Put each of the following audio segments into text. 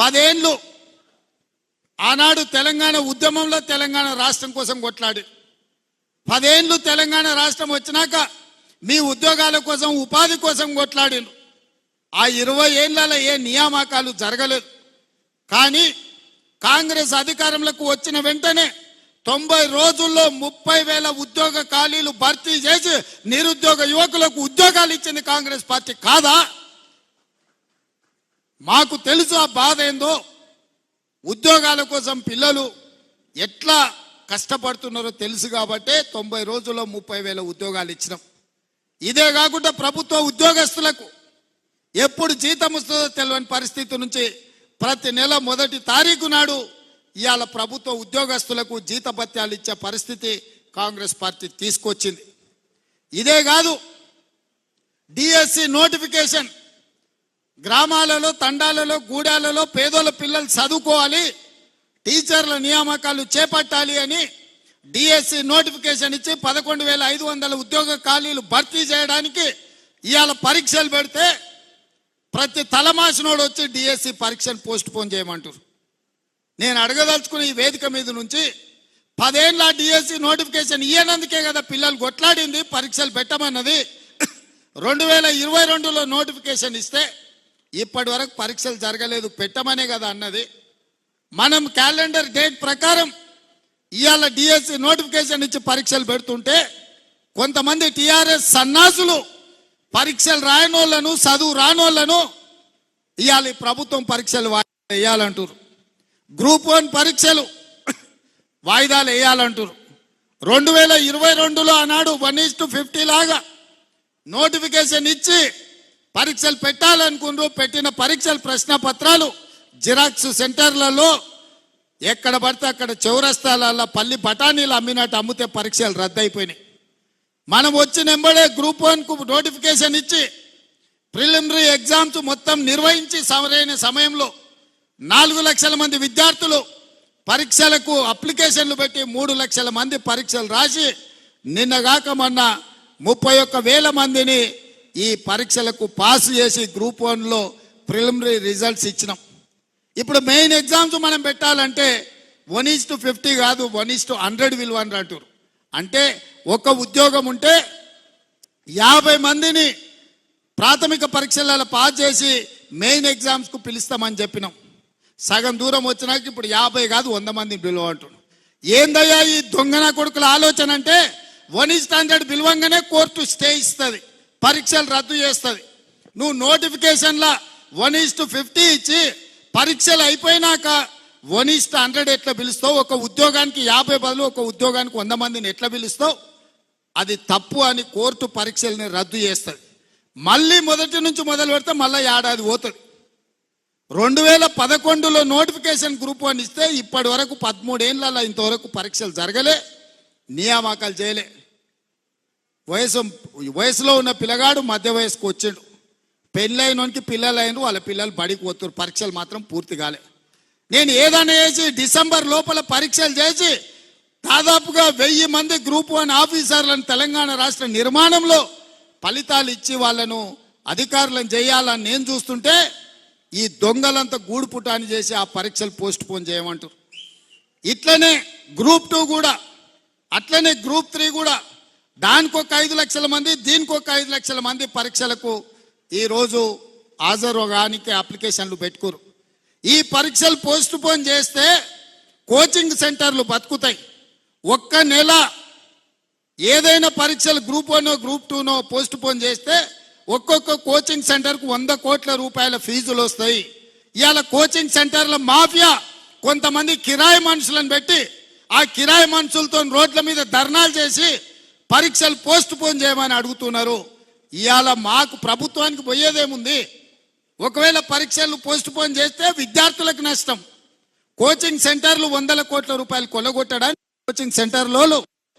10 ఏళ్ళు ఆనాడు తెలంగాణ ఉద్యమంలో తెలంగాణ రాష్ట్రం కోసం కొట్లాడి 10 ఏళ్ళు తెలంగాణ రాష్ట్రం వచ్చినాక మీ ఉద్యోగాల కోసం ఉపాధి కోసం కొట్లాడిను. ఆ 20 ఏళ్లలో ఏ నియామకాలు జరగలేదు. కానీ కాంగ్రెస్ అధికారంలోకి వచ్చిన వెంటనే 90 రోజుల్లో 30,000 ఉద్యోగ ఖాళీలు భర్తీ చేసి నిరుద్యోగ యువకులకు ఉద్యోగాలు ఇచ్చింది కాంగ్రెస్ పార్టీ కాదా? మాకు తెలుసు ఆ బాధ ఏందో. ఉద్యోగాల కోసం పిల్లలు ఎట్లా కష్టపడుతున్నారో తెలుసు కాబట్టి 90 రోజుల్లో 30,000 ఉద్యోగాలు ఇచ్చినాం. ఇదే కాకుండా ప్రభుత్వ ఉద్యోగస్తులకు ఎప్పుడు జీతం వస్తుందో తెలియని పరిస్థితి నుంచి ప్రతి నెల 1వ తారీఖు నాడు ఇవాళ ప్రభుత్వ ఉద్యోగస్తులకు జీతభత్యాలు ఇచ్చే పరిస్థితి కాంగ్రెస్ పార్టీ తీసుకొచ్చింది. ఇదే కాదు, డిఎస్సి నోటిఫికేషన్ గ్రామాలలో, తండాలలో, గూడాలలో పేదోళ్ళ పిల్లలు చదువుకోవాలి, టీచర్ల నియామకాలు చేపట్టాలి అని డిఎస్సి నోటిఫికేషన్ ఇచ్చి 11,500 ఉద్యోగ ఖాళీలు భర్తీ చేయడానికి ఇవాళ పరీక్షలు పెడితే ప్రతి తలమాసినోడు వచ్చి డిఎస్సి పరీక్షను పోస్ట్ పోన్ చేయమంటారు. నేను అడగదలుచుకున్న ఈ వేదిక మీద నుంచి 10 ఏళ్ళ డిఎస్సి నోటిఫికేషన్ ఇయ్యనందుకే కదా పిల్లలు కొట్లాడింది, పరీక్షలు పెట్టమన్నది. 2022లో నోటిఫికేషన్ ఇస్తే ఇప్పటి వరకు పరీక్షలు జరగలేదు, పెట్టమనే కదా అన్నది. మనం క్యాలెండర్ డేట్ ప్రకారం ఇవాళ డిఎస్సి నోటిఫికేషన్ ఇచ్చి పరీక్షలు పెడుతుంటే కొంతమంది టిఆర్ఎస్ సన్నాసులు పరీక్షలు రాయనోళ్లను, చదువు రానోళ్లను ఇవాళ ప్రభుత్వం పరీక్షలు వేయాలంటారు. గ్రూప్ 1 పరీక్షలు వాయిదాలు వేయాలంటారు. 2022లో ఆనాడు 1:50 లాగా నోటిఫికేషన్ ఇచ్చి పరీక్షలు పెట్టాలనుకున్నారు. పెట్టిన పరీక్షల ప్రశ్న పత్రాలు జిరాక్స్ సెంటర్లలో ఎక్కడ పడితే అక్కడ చౌరస్తాలలో పల్లి బఠానీలు అమ్మినట్టు అమ్మితే పరీక్షలు రద్దయిపోయినాయి. మనం వచ్చిన వెంబడే గ్రూప్ 1కు నోటిఫికేషన్ ఇచ్చి ప్రిలిమినరీ ఎగ్జామ్స్ మొత్తం నిర్వహించి సరైన సమయంలో 4 లక్షల మంది విద్యార్థులు పరీక్షలకు అప్లికేషన్లు పెట్టి 3 లక్షల మంది పరీక్షలు రాసి నిన్నగాక మొన్న 31,000 మందిని ఈ పరీక్షలకు పాస్ చేసి గ్రూప్ 1లో ప్రిలిమినరీ రిజల్ట్స్ ఇచ్చినాం. ఇప్పుడు మెయిన్ ఎగ్జామ్స్ మనం పెట్టాలంటే 1:50 కాదు, 1:100 విలువని అంటారు. అంటే ఒక ఉద్యోగం ఉంటే 50 మందిని ప్రాథమిక పరీక్షలలో పాస్ చేసి మెయిన్ ఎగ్జామ్స్కు పిలుస్తామని చెప్పినాం. సగం దూరం వచ్చినాక ఇప్పుడు 50 కాదు 100 మందిని పిలువ అంటున్నాం. ఏందయ్యా ఈ దొంగన కొడుకుల ఆలోచన అంటే 1:100 పిలువంగానే కోర్టు స్టే ఇస్తుంది, పరీక్షలు రద్దు చేస్తుంది. నువ్వు నోటిఫికేషన్లా 1:50 ఇచ్చి పరీక్షలు అయిపోయినాక 1:100 ఎట్లా పిలుస్తావు? ఒక ఉద్యోగానికి 50 బదులు ఒక ఉద్యోగానికి 100 మందిని ఎట్లా పిలుస్తావు? అది తప్పు అని కోర్టు పరీక్షల్ని రద్దు చేస్తుంది. మళ్ళీ మొదటి నుంచి మొదలు పెడితే మళ్ళీ ఏడాది పోతుంది. 2011లో నోటిఫికేషన్ గ్రూప్ 1 ఇస్తే ఇప్పటి వరకు 13 ఏళ్ళ ఇంతవరకు పరీక్షలు జరగలే, నియామకాలు చేయలే. వయసులో ఉన్న పిల్లగాడు మధ్య వయసుకు వచ్చాడు, పెళ్ళైనోనికి పిల్లలు అయిన వాళ్ళ పిల్లలు బడికి పోతారు, పరీక్షలు మాత్రం పూర్తి కాలే. నేను ఏదైనా చేసి డిసెంబర్ లోపల పరీక్షలు చేసి దాదాపుగా 1000 మంది గ్రూప్ 1 ఆఫీసర్లను తెలంగాణ రాష్ట్ర నిర్మాణంలో ఫలితాలు ఇచ్చి వాళ్ళను అధికారులను చేయాలని నేను చూస్తుంటే ఈ దొంగలంతా గూడు పుటాని చేసి ఆ పరీక్షలు పోస్ట్ పోన్ చేయమంటారు. ఇట్లనే గ్రూప్ 2 కూడా, అట్లనే గ్రూప్ 3 కూడా దానికి ఒక 5 లక్షల మంది, దీనికి ఒక 5 లక్షల మంది పరీక్షలకు ఈరోజు హాజరుగానికి అప్లికేషన్లు పెట్టుకోరు. ఈ పరీక్షలు పోస్ట్ పోన్ చేస్తే కోచింగ్ సెంటర్లు బతుకుతాయి. ఒక్క నెల ఏదైనా పరీక్షలు గ్రూప్ 1 గ్రూప్ 2 పోస్ట్ పోన్ చేస్తే ఒక్కొక్క కోచింగ్ సెంటర్కు 100 కోట్ల రూపాయల ఫీజులు వస్తాయి. ఇవాళ కోచింగ్ సెంటర్ల మాఫియా కొంతమంది కిరాయి మనుషులను పెట్టి ఆ కిరాయి మనుషులతో రోడ్ల మీద ధర్నాలు చేసి పరీక్షలు పోస్ట్ పోన్ చేయమని అడుగుతున్నారు. ఇవాళ మాకు ప్రభుత్వానికి పోయేదేముంది? ఒకవేళ పరీక్షలు పోస్ట్ పోన్ చేస్తే విద్యార్థులకు నష్టం. కోచింగ్ సెంటర్లు 100 కోట్ల రూపాయలు కొల్లగొట్టడానికి కోచింగ్ సెంటర్లో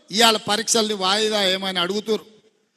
ఇవాళ పరీక్షల్ని వాయిదా ఏమని అడుగుతారు.